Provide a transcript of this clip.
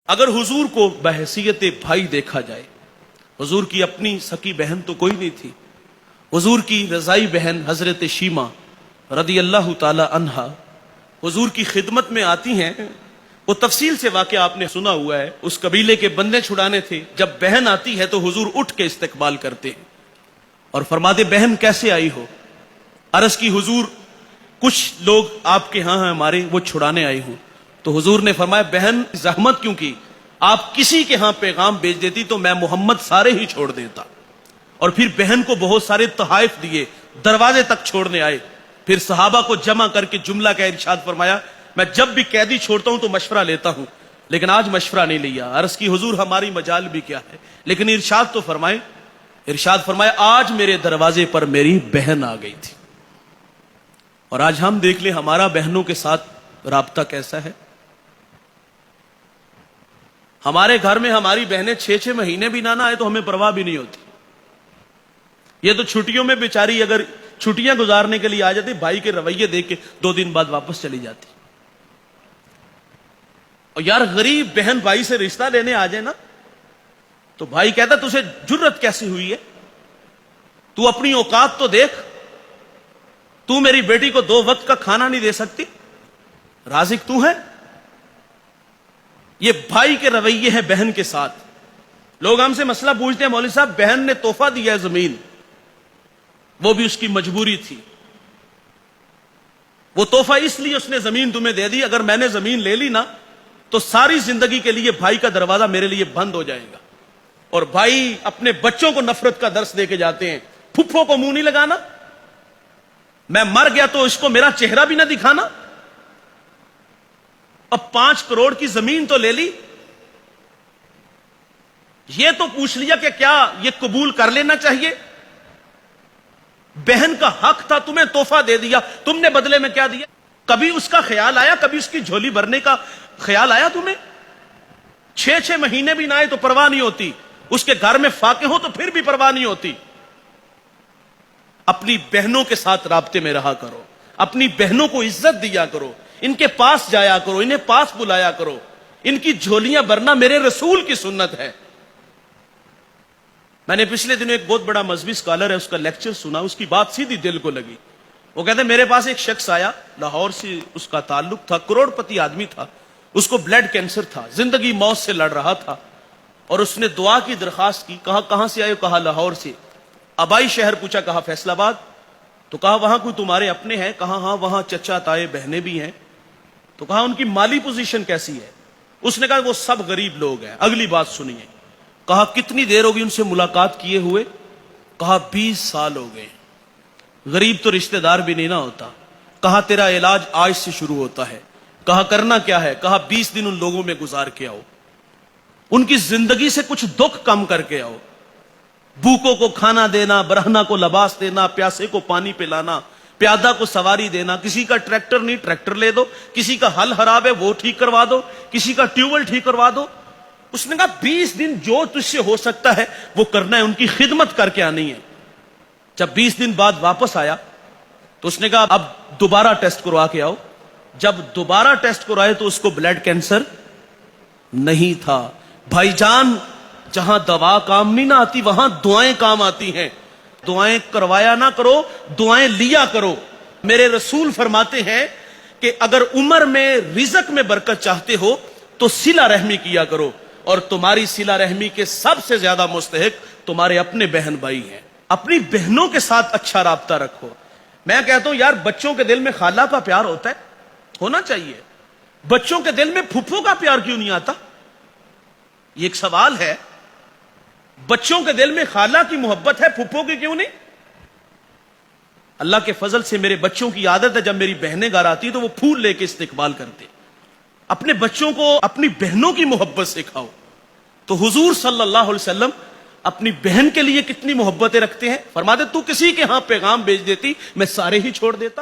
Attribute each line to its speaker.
Speaker 1: اگر حضور کو بحیثیت بھائی دیکھا جائے، حضور کی اپنی سکی بہن تو کوئی نہیں تھی، حضور کی رضائی بہن حضرت شیمہ رضی اللہ تعالی عنہا حضور کی خدمت میں آتی ہیں۔ وہ تفصیل سے واقعہ آپ نے سنا ہوا ہے، اس قبیلے کے بندے چھڑانے تھے۔ جب بہن آتی ہے تو حضور اٹھ کے استقبال کرتے ہیں اور فرماتے بہن کیسے آئی ہو؟ عرض کی حضور کچھ لوگ آپ کے ہاں ہیں ہمارے، وہ چھڑانے آئے ہوں۔ تو حضور نے فرمایا بہن زحمت کیوں کی؟ آپ کسی کے ہاں پیغام بھیج دیتی تو میں محمد سارے ہی چھوڑ دیتا۔ اور پھر بہن کو بہت سارے تحائف دیے، دروازے تک چھوڑنے آئے۔ پھر صحابہ کو جمع کر کے جملہ کا ارشاد فرمایا میں جب بھی قیدی چھوڑتا ہوں تو مشورہ لیتا ہوں، لیکن آج مشورہ نہیں لیا۔ عرض کی حضور ہماری مجال بھی کیا ہے، لیکن ارشاد تو فرمائے۔ ارشاد فرمایا آج میرے دروازے پر میری بہن آ گئی تھی۔ اور آج ہم دیکھ لیں ہمارا بہنوں کے ساتھ رابطہ کیسا ہے۔ ہمارے گھر میں ہماری بہنیں 6 مہینے بھی نہ آئے تو ہمیں پرواہ بھی نہیں ہوتی۔ یہ تو چھٹیوں میں بیچاری اگر چھٹیاں گزارنے کے لیے آ جاتی، بھائی کے رویے دیکھ کے 2 دن بعد واپس چلی جاتی۔ اور یار غریب بہن بھائی سے رشتہ لینے آ جائے نا تو بھائی کہتا تجھے جرت کیسی ہوئی ہے؟ تو اپنی اوقات تو دیکھ، تو میری بیٹی کو 2 وقت کا کھانا نہیں دے سکتی، رازق تو ہے؟ یہ بھائی کے رویے ہیں بہن کے ساتھ۔ لوگ ہم سے مسئلہ پوچھتے ہیں مولوی صاحب بہن نے تحفہ دیا ہے زمین، وہ بھی اس کی مجبوری تھی، وہ تحفہ اس لیے اس نے زمین تمہیں دے دی، اگر میں نے زمین لے لی نا تو ساری زندگی کے لیے بھائی کا دروازہ میرے لیے بند ہو جائے گا۔ اور بھائی اپنے بچوں کو نفرت کا درس دے کے جاتے ہیں، پھپھو کو منہ نہیں لگانا، میں مر گیا تو اس کو میرا چہرہ بھی نہ دکھانا۔ اب 5 کروڑ کی زمین تو لے لی، یہ تو پوچھ لیا کہ کیا یہ قبول کر لینا چاہیے؟ بہن کا حق تھا، تمہیں تحفہ دے دیا، تم نے بدلے میں کیا دیا؟ کبھی اس کا خیال آیا؟ کبھی اس کی جھولی بھرنے کا خیال آیا تمہیں؟ 6 مہینے بھی نہ آئے تو پرواہ نہیں ہوتی، اس کے گھر میں فاقے ہو تو پھر بھی پرواہ نہیں ہوتی۔ اپنی بہنوں کے ساتھ رابطے میں رہا کرو، اپنی بہنوں کو عزت دیا کرو، ان کے پاس جایا کرو، انہیں پاس بلایا کرو، ان کی جھولیاں بھرنا میرے رسول کی سنت ہے۔ میں نے پچھلے دنوں ایک بہت بڑا مذہبی اسکالر ہے، اس کا لیکچر سنا، اس کی بات سیدھی دل کو لگی۔ وہ کہتے ہیں میرے پاس ایک شخص آیا، لاہور سے اس کا تعلق تھا، کروڑ پتی آدمی تھا، اس کو بلڈ کینسر تھا، زندگی موت سے لڑ رہا تھا، اور اس نے دعا کی درخواست کی۔ کہاں سے آئے؟ کہا لاہور سے۔ آبائی شہر پوچھا، کہا فیصل آباد۔ تو کہا وہاں کوئی تمہارے اپنے ہیں؟ کہا ہاں وہاں چچا تائے بہنیں بھی ہیں۔ تو کہا ان کی مالی پوزیشن کیسی ہے؟ اس نے کہا وہ سب غریب لوگ ہیں۔ اگلی بات سنیے، کہا کتنی دیر ہوگی ان سے ملاقات کیے ہوئے؟ کہا 20 سال ہو گئے۔ غریب تو رشتہ دار بھی نہیں نہ ہوتا۔ کہا تیرا علاج آج سے شروع ہوتا ہے۔ کہا کرنا کیا ہے؟ کہا 20 دن ان لوگوں میں گزار کے آؤ، ان کی زندگی سے کچھ دکھ کم کر کے آؤ، بھوکوں کو کھانا دینا، برہنہ کو لباس دینا، پیاسے کو پانی پلانا، پیادہ کو سواری دینا، کسی کا ٹریکٹر نہیں ٹریکٹر لے دو، کسی کا حل خراب ہے وہ ٹھیک کروا دو، کسی کا ٹیوب ویل ٹھیک کروا دو۔ اس نے کہا 20 دن جو تجھ سے ہو سکتا ہے وہ کرنا ہے، ان کی خدمت کر کے آنی ہے۔ جب 20 دن بعد واپس آیا تو اس نے کہا اب دوبارہ ٹیسٹ کروا کے آؤ۔ جب دوبارہ ٹیسٹ کروائے تو اس کو بلڈ کینسر نہیں تھا۔ بھائی جان جہاں دوا کام نہیں نہ آتی وہاں دعائیں کام آتی ہیں۔ دعائیں کروایا نہ کرو، دعائیں لیا کرو۔ میرے رسول فرماتے ہیں کہ اگر عمر میں رزق میں برکت چاہتے ہو تو صلہ رحمی کیا کرو، اور تمہاری صلہ رحمی کے سب سے زیادہ مستحق تمہارے اپنے بہن بھائی ہیں۔ اپنی بہنوں کے ساتھ اچھا رابطہ رکھو۔ میں کہتا ہوں یار بچوں کے دل میں خالہ کا پیار ہوتا ہے، ہونا چاہیے۔ بچوں کے دل میں پھپھو کا پیار کیوں نہیں آتا؟ یہ ایک سوال ہے۔ بچوں کے دل میں خالہ کی محبت ہے، پھپھو کی کیوں نہیں؟ اللہ کے فضل سے میرے بچوں کی عادت ہے جب میری بہنیں گھر آتی تو وہ پھول لے کے استقبال کرتے۔ اپنے بچوں کو اپنی بہنوں کی محبت سکھاؤ۔ تو حضور صلی اللہ علیہ وسلم اپنی بہن کے لیے کتنی محبتیں رکھتے ہیں۔ فرماتے تو کسی کے ہاں پیغام بھیج دیتی میں سارے ہی چھوڑ دیتا۔